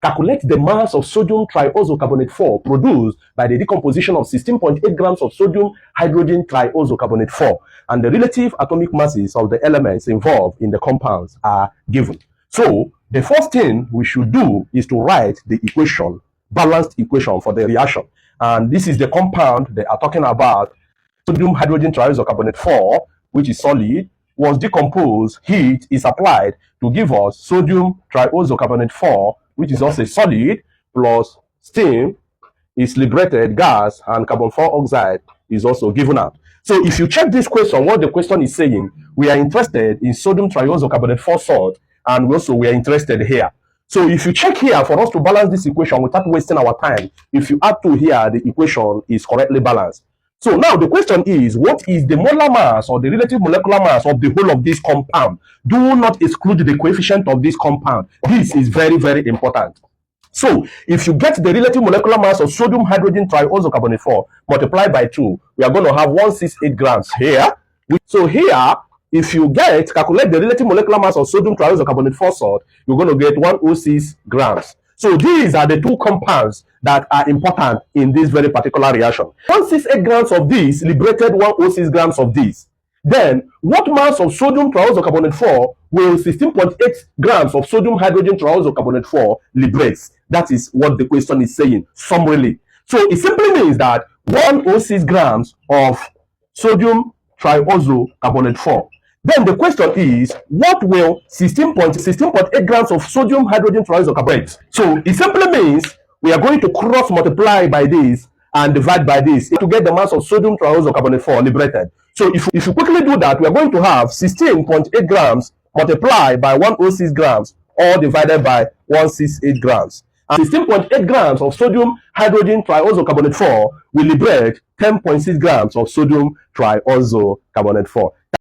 calculate the mass of sodium triosocarbonate 4 produced by the decomposition of 16.8 grams of sodium hydrogen triosocarbonate 4, and the relative atomic masses of the elements involved in the compounds are given. So the first thing we should do is to write the equation, balanced equation for the reaction. And this is the compound they are talking about. Sodium hydrogen triosocarbonate 4, which is solid, was decomposed, heat is applied to give us sodium triosocarbonate 4, which is also solid, plus steam is liberated gas, and carbon dioxide is also given out. So if you check this question, what the question is saying, we are interested in sodium triosocarbonate 4 salt, and also we are interested here. So if you check here, for us to balance this equation without wasting our time, if you add 2 here, the equation is correctly balanced. So now the question is, what is the molar mass or the relative molecular mass of the whole of this compound? Do not exclude the coefficient of this compound. This is very, very important. So if you get the relative molecular mass of sodium hydrogen triosocarbonate 4 multiplied by 2, we are going to have 168 grams here. So here, if you calculate the relative molecular mass of sodium triosocarbonate 4 salt, you're going to get 106 grams. So these are the 2 compounds that are important in this very particular reaction. 168 grams of this liberated 106 grams of this. Then, what mass of sodium triosocarbonate 4 will 16.8 grams of sodium hydrogen triosocarbonate 4 liberates? That is what the question is saying, summarily. So it simply means that 106 grams of sodium triosocarbonate 4. Then the question is, what will 16.8 grams of sodium hydrogen triosocarbonate? So it simply means we are going to cross multiply by this and divide by this to get the mass of sodium triosocarbonate 4 liberated. So if you quickly do that, we are going to have 16.8 grams multiplied by 106 grams, all divided by 168 grams. And 16.8 grams of sodium hydrogen triosocarbonate 4 will liberate 10.6 grams of sodium triosocarbonate 4.